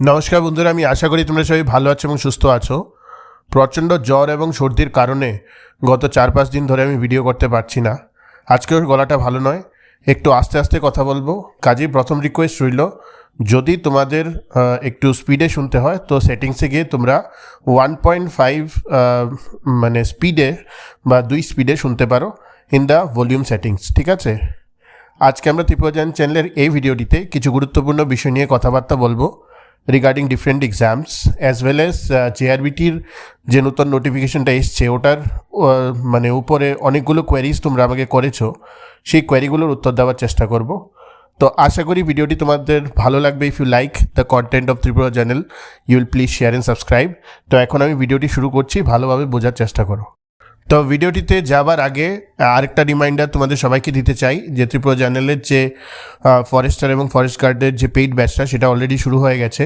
নমস্কার বন্ধুরা, আমি আশা করি তোমরা সবাই ভালো আছো এবং সুস্থ আছো। প্রচণ্ড জ্বর এবং সর্দির কারণে গত 4-5 দিন ধরে আমি ভিডিও করতে পারছি না। আজকেও গলাটা ভালো নয়, একটু আস্তে আস্তে কথা বলবো। কাজেই প্রথম রিকোয়েস্ট রইল, যদি তোমাদের একটু স্পিডে শুনতে হয় তো সেটিংসে গিয়ে তোমরা 1.5 মানে স্পিডে বা 2 স্পিডে শুনতে পারো ইন দ্য ভলিউম সেটিংস, ঠিক আছে? আজকে আমরা ত্রিপুরাজান চ্যানেলের এই ভিডিওটিতে কিছু গুরুত্বপূর্ণ বিষয় নিয়ে কথাবার্তা বলবো regarding different exams as well as জেআরবিটির যে নতুন নোটিফিকেশনটা এসছে ওটার মানে উপরে অনেকগুলো কোয়ারিজ তোমরা আমাকে করেছো, সেই কোয়ারিগুলোর উত্তর দেওয়ার চেষ্টা করব। তো আশা করি ভিডিওটি তোমাদের ভালো লাগবে। If you like the content of Tripura channel you will please share and subscribe. তো এখন আমি ভিডিওটি শুরু করছি, ভালোভাবে বোঝার চেষ্টা করো। তো ভিডিওটিতে যাবার আগে আরেকটা রিমাইন্ডার তোমাদের সবাইকে দিতে চাই যে ত্রিপুরা চ্যানেলের যে ফরেস্টার এবং ফরেস্ট গার্ডের যে পেইড ব্যাচটা সেটা অলরেডি শুরু হয়ে গেছে।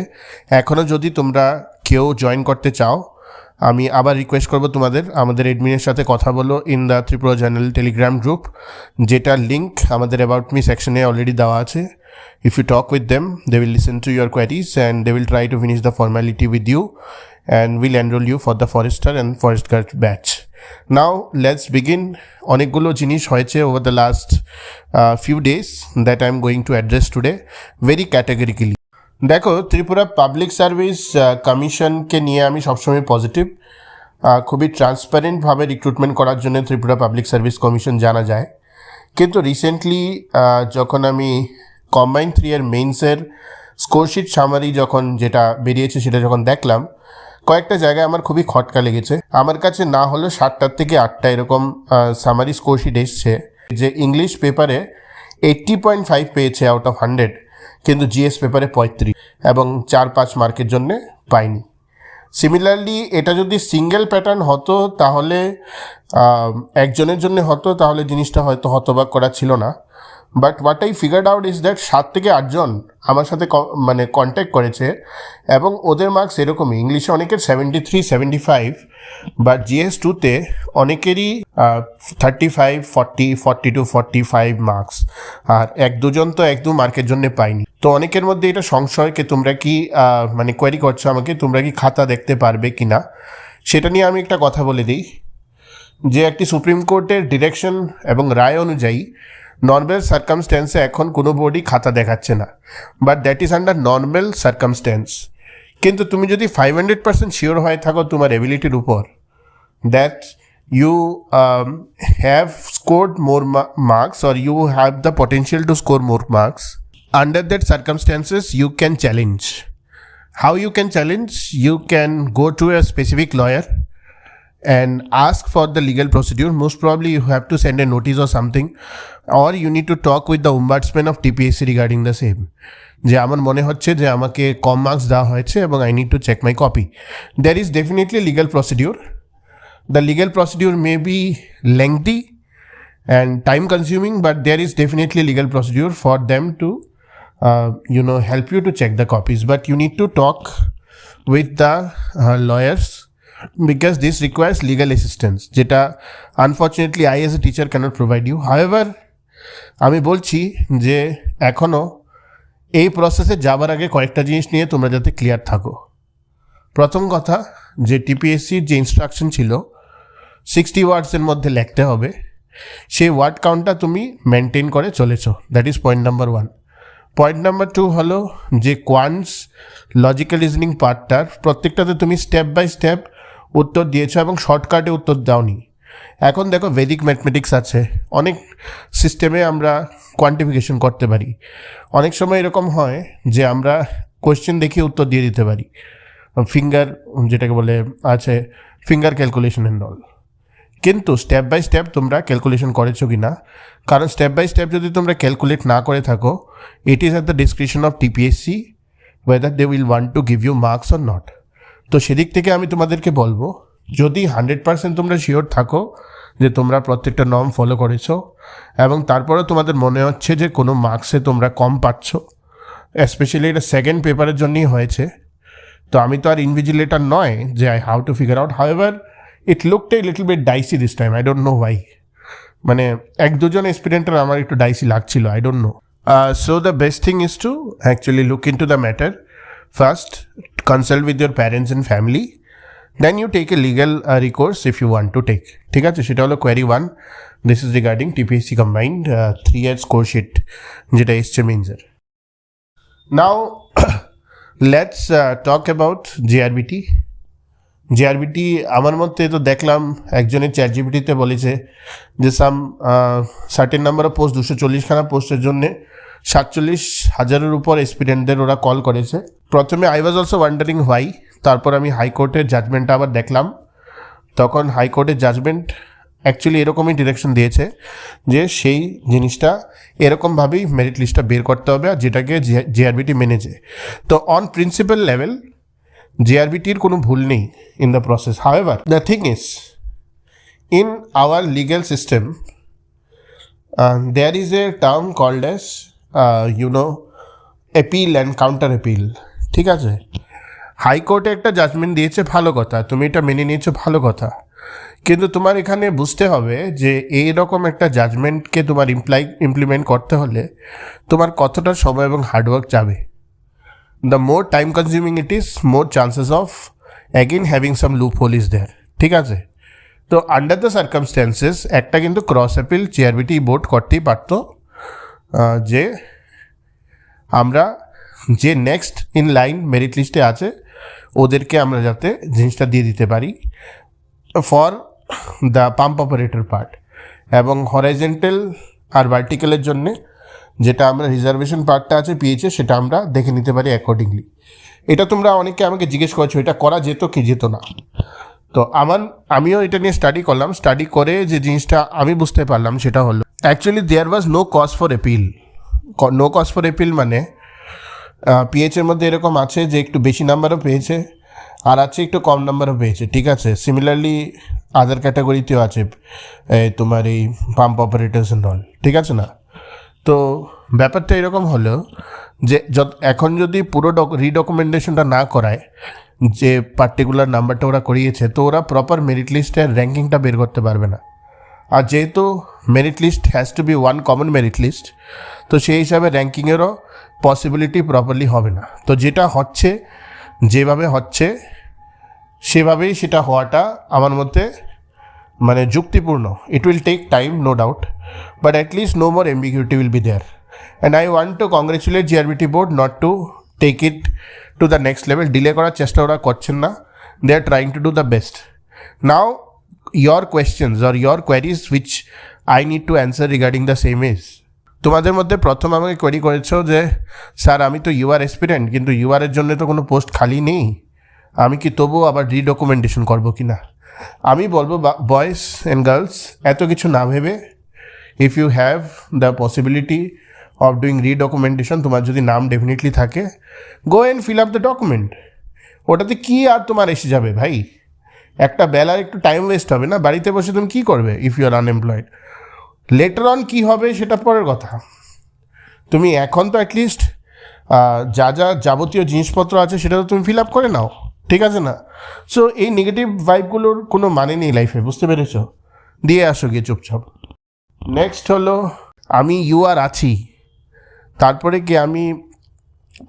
এখনও যদি তোমরা কেউ জয়েন করতে চাও, আমি আবার রিকোয়েস্ট করবো তোমাদের আমাদের অ্যাডমিনের সাথে কথা বলো in the Tripura channel Telegram group, যেটার লিঙ্ক আমাদের অ্যাবাউট মি সেকশনে অলরেডি দেওয়া আছে। If you talk with them, they will listen to your queries and they will try to finish the formality with you and will enroll you for the forester and forest guard batch. Now let's begin. অনেকগুলো জিনিস হয়েছে over the last few days that I am going to address today very categorically. দেখো, Tripura public service কমিশনকে নিয়ে আমি সবসময় positive. খুবই ট্রান্সপারেন্টভাবে recruitment করার জন্য ত্রিপুরা পাবলিক সার্ভিস কমিশন জানা যায়। কিন্তু রিসেন্টলি যখন আমি কম্বাইন্ড 3 এর মেইনসের স্কোরশিট সামারি যখন যেটা বেরিয়েছে সেটা যখন দেখলাম, কয়েকটা জায়গায় আমার খুবই খটকা লেগেছে। আমার কাছে না হলেও 7টা থেকে 8টা এরকম সামারি স্কোরশিট এসছে যে ইংলিশ পেপারে 80.5 পেয়েছে আউট অফ 100, কিন্তু জিএস পেপারে 35 এবং 4-5 মার্কের জন্যে পাইনি। সিমিলারলি এটা যদি সিঙ্গেল প্যাটার্ন হতো তাহলে একজনের জন্য হতো, তাহলে জিনিসটা হয়তো হতবাক করা ছিল না। But what I figured out is that 7 থেকে 8 জন আমার সাথে মানে কন্ট্যাক্ট করেছে এবং ওদের মার্কস এরকমই। ইংলিশে অনেকের 73, 75, বাট জিএস 2তে অনেকেরই 35, 40, 42, 45 মার্কস, আর 1-2 জন তো 1-2 মার্কের জন্য পাইনি। তো অনেকের মধ্যে এটা সংশয়কে তোমরা কি মানে কোয়ারি করছো আমাকে, তোমরা কি খাতা দেখতে পারবে কি না, সেটা নিয়ে আমি একটা কথা বলে দিই যে একটি সুপ্রিম কোর্টের ডিরেকশন এবং রায় অনুযায়ী নর্মাল সার্কামস্ট্যান্সে এখন কোনো বোর্ডই খাতা দেখাচ্ছে না, but that is under normal circumstance. কিন্তু তুমি যদি 500% শিওর হয়ে থাকো তোমার এবিলিটির উপর that you have scored more marks or you have the potential to score more marks, under that circumstances you can challenge. How you can challenge? You can go to a specific lawyer and ask for the legal procedure. Most probably you have to send a notice or something, or you need to talk with the ombudsman of TPSC regarding the same. যে আমার মনে হচ্ছে যে আমাকে কম marks দেওয়া হয়েছে এবং I need to check my copy. There is definitely legal procedure. The legal procedure may be lengthy and time consuming, but there is definitely legal procedure for them to help you to check the copies. But you need to talk with the lawyers because this requires legal assistance, যেটা unfortunately I as a teacher cannot provide you. However, আমি বলছি যে এখনও এই প্রসেসে যাবার আগে কয়েকটা জিনিস নিয়ে তোমরা যাতে ক্লিয়ার থাকো। প্রথম কথা, যে টিপিএসসির যে ইনস্ট্রাকশন ছিল 60 ওয়ার্ডসের মধ্যে লিখতে হবে, সেই ওয়ার্ড কাউন্টটা তুমি মেনটেন করে চলেছো। That is point number 1। Point number 2 হলো যে কোয়ান্টস লজিক্যাল রিজনিং পার্টটার প্রত্যেকটাতে তুমি স্টেপ বাই স্টেপ উত্তর দিয়েছো এবং শর্টকাটে উত্তর দাওনি। এখন দেখো, ভেদিক ম্যাথমেটিক্স আছে, অনেক সিস্টেমে আমরা কোয়ান্টিফিকেশন করতে পারি। অনেক সময় এরকম হয় যে আমরা কোয়েশ্চেন দেখিয়ে উত্তর দিয়ে দিতে পারি, ফিঙ্গার যেটাকে বলে আছে ফিঙ্গার ক্যালকুলেশন অ্যান্ড অল। কিন্তু স্টেপ বাই স্টেপ তোমরা ক্যালকুলেশন করেছো কি না, কারণ স্টেপ বাই স্টেপ যদি তোমরা ক্যালকুলেট না করে থাকো, it is at the discretion of TPSC whether they will want to give you marks or not. তো সেদিক থেকে আমি তোমাদেরকে বলবো, যদি 100% তোমরা শিওর থাকো যে তোমরা প্রত্যেকটা নর্ম ফলো করেছো এবং তারপরে তোমাদের মনে হচ্ছে যে কোনো মার্কসে তোমরা কম পাচ্ছ, স্পেশালি এটা সেকেন্ড পেপারের জন্যই হয়েছে, তো আমি তো আর ইনভিজিলেটর নয় যে I how to figure out. However it looked a little bit dicey this time, I don't know why. মানে 1-2 জন এক্সপিরিয়েন্টের আমার একটু ডাইসি লাগছিল, I don't know. So the best thing is to actually look into the matter. First, consult with your parents and family. Then you take a legal recourse if you want to take. ঠিক আছে, সেটা হলো query 1. This is regarding TPSC combined 3 year score sheet যেটা এসছে মেন্সের। Now let's talk about GRBT. GRBT আমার মধ্যে তো দেখলাম একজনের চ্যাট জিপিটিতে বলেছে যে সার্টেন নাম্বার অফ পোস্ট 240খানা পোস্টের জন্যে 47,000-এর উপর এক্সপিরিয়েন্টদের ওরা কল করেছে। প্রথমে I was also wondering why, তারপর আমি হাইকোর্টের জাজমেন্টটা আবার দেখলাম। তখন হাইকোর্টের জাজমেন্ট অ্যাকচুয়ালি এরকমই ডিরেকশন দিয়েছে যে সেই জিনিসটা এরকমভাবেই মেরিট লিস্টটা বের করতে হবে, আর যেটাকে জিআরবিটি মেনেছে। তো অন প্রিন্সিপাল লেভেল জিআরবিটির কোনো ভুল নেই in the process. However the thing is, in our legal system there is a term called as appeal and counter appeal। ঠিক আছে, হাইকোর্টে একটা জাজমেন্ট দিয়েছে, ভালো কথা, তুমি এটা মেনে নিয়েছো, ভালো কথা, কিন্তু তোমার এখানে বুঝতে হবে যে এইরকম একটা জাজমেন্টকে তোমার ইমপ্লিমেন্ট করতে হলে তোমার কতটা সময় এবং হার্ডওয়ার্ক যাবে। The more time consuming it is, more chances of again having some loophole is there. ঠিক আছে, তো আন্ডার দ্য সার্কামস্ট্যান্সেস একটা কিন্তু ক্রস অ্যাপিল জিআরবিটি বোর্ড করতেই পারতো, যে আমরা যে নেক্সট ইন লাইন মেরিট লিস্টে আছে ওদেরকে আমরা যাতে জিনিসটা দিয়ে দিতে পারি for the pump operator part, এবং হরাইজেন্টাল আর ভার্টিক্যালের জন্যে যেটা আমরা রিজার্ভেশন পার্টটা আছে পিএইচে সেটা আমরা দেখে নিতে পারি অ্যাকর্ডিংলি। এটা তোমরা অনেকে আমাকে জিজ্ঞেস করছো এটা করা যেত কি যেত না। তো আমিও এটা নিয়ে স্টাডি করলাম। স্টাডি করে যে জিনিসটা আমি বুঝতে পারলাম সেটা হলো actually there was no cause for appeal. No cause for appeal মানে পিএইচের মধ্যে এরকম আছে যে একটু বেশি নাম্বারও পেয়েছে আর আছে একটু কম নাম্বারও পেয়েছে। ঠিক আছে, সিমিলারলি আদার ক্যাটাগরিতেও আছে তোমার এই পাম্প অপারেটার্স এন্ড অল। ঠিক আছে না, তো ব্যাপারটা এরকম হলো যে এখন যদি পুরো রিডকুমেন্টেশনটা না করায় যে পার্টিকুলার নাম্বারটা ওরা করিয়েছে, তো ওরা প্রপার মেরিট লিস্টের র্যাঙ্কিংটা বের করতে পারবে না। আর যেহেতু merit list has to be one common merit list, তো সেই হিসাবে র্যাঙ্কিংয়েরও পসিবিলিটি প্রপারলি হবে না। তো যেটা হচ্ছে, যেভাবে হচ্ছে সেভাবেই সেটা হওয়াটা আমার মতে মানে যুক্তিপূর্ণ। It will take time, no doubt, but at least no more ambiguity will be there. And I want to congratulate GRBT board not to take it to the next level. Delay করার চেষ্টা ওরা করছেন না, they are trying to do the best. Now your questions or your queries which I need to answer regarding the same is, তোমাদের মধ্যে প্রথম আমাকে query করেছো যে স্যার আমি তো ইউআর এক্সপিরিয়েন্ট, কিন্তু ইউআরের জন্য তো কোনো পোস্ট খালি নেই, আমি কি তবুও আবার রিডকুমেন্টেশন করবো কি না। আমি বলবো বয়েজ অ্যান্ড গার্লস, এত কিছু না ভেবে, if you have the possibility of doing redocumentation, তোমার যদি নাম ডেফিনেটলি থাকে, go and fill up the document. ওটাতে কি আর তোমার এসে যাবে ভাই, একটা বেলার একটু টাইম ওয়েস্ট হবে না, বাড়িতে বসে তুমি কী করবে if you are unemployed. Later on কী হবে সেটা পরের কথা, তুমি এখন তো অ্যাটলিস্ট যা যাবতীয় জিনিসপত্র আছে সেটা তো তুমি ফিল আপ করে নাও। ঠিক আছে না, সো এই নেগেটিভ ভাইবগুলোর কোনো মানে নেই লাইফে, বুঝতে পেরেছো? দিয়ে আসো গিয়ে চুপচাপ। নেক্সট হলো আমি ইউআর আছি, তারপরে কি আমি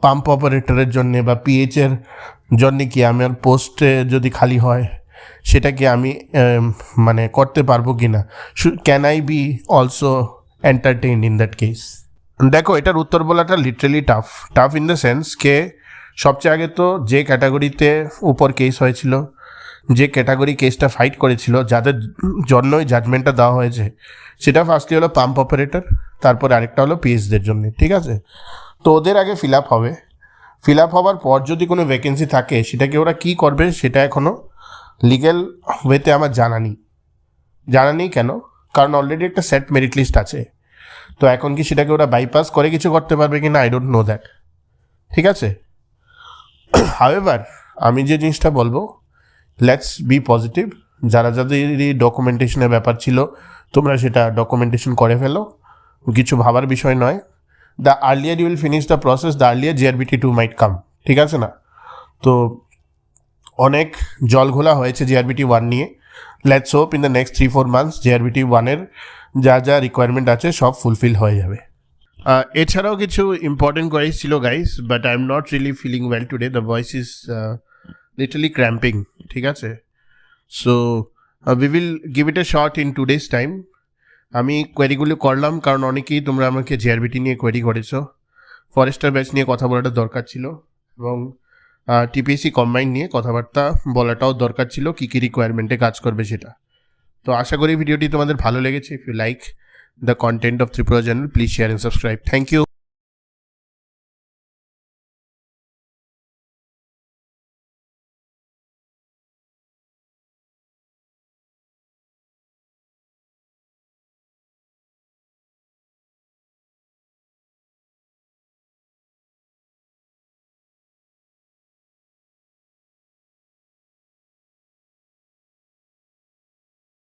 পাম্প অপারেটরের জন্যে বা পিএইচের জন্যে কি আমার পোস্টে যদি খালি হয় সেটা কি আমি মানে করতে পারবো কি না, can I be also entertain in that case? দেখো, এটার উত্তর বলাটা literally tough in the sense কে সবচেয়ে আগে তো যে ক্যাটাগরিতে উপর কেস হয়েছিল, যে ক্যাটাগরি কেসটা ফাইট করেছিল, যাদের জন্যই জাজমেন্টটা দেওয়া হয়েছে, সেটা ফার্স্টলি হলো পাম্প অপারেটর, তারপরে আরেকটা হলো পিএইচদের জন্য। ঠিক আছে, তো ওদের আগে ফিল আপ হবে। ফিল আপ হওয়ার পর যদি কোনো ভ্যাকেন্সি থাকে সেটাকে ওরা কী করবে সেটা এখনও লিগ্যাল ওয়েতে আমার জানা নেই। কেন? কারণ অলরেডি একটা সেট মেরিট লিস্ট আছে। তো এখন কি সেটাকে ওরা বাইপাস করে কিছু করতে পারবে কি না, আই ডোন্ট নো দ্যাট। ঠিক আছে, হাউএভার আমি যে জিনিসটা বলবো, লেটস বি পজিটিভ। যাদের ডকুমেন্টেশনের ব্যাপার ছিল তোমরা সেটা ডকুমেন্টেশন করে ফেলো, কিছু ভাবার বিষয় নয়। The earlier you will finish the process, the earlier GRBT 2 might come. ঠিক আছে না, তো অনেক জল ঘোলা হয়েছে জিআরবিটি 1 নিয়ে। Let's hope in the next 3-4 months GRBT 1-এর যা রিকোয়ারমেন্ট আছে সব ফুলফিল হয়ে যাবে। এছাড়াও কিছু ইম্পর্টেন্ট কোয়ারিজ ছিল guys, but I am not really feeling well today, the voice is literally cramping, ঠিক আছে? So we will give it a short in 2 days time. আমি কোয়েরিগুলো করলাম কারণ অনেকেই তোমরা আমাকে জিআরবিটি নিয়ে কোয়েরি করেছো, ফরেস্টার ব্যাচ নিয়ে কথা বলাটা দরকার ছিল, এবং টিপিএসসি কম্বাইন নিয়ে কথাবার্তা বলাটাও দরকার ছিল, কী কী রিকোয়ারমেন্টে কাজ করবে সেটা। তো আশা করি ভিডিওটি তোমাদের ভালো লেগেছে। If you like the content of Tripura channel, please share and subscribe. Thank you.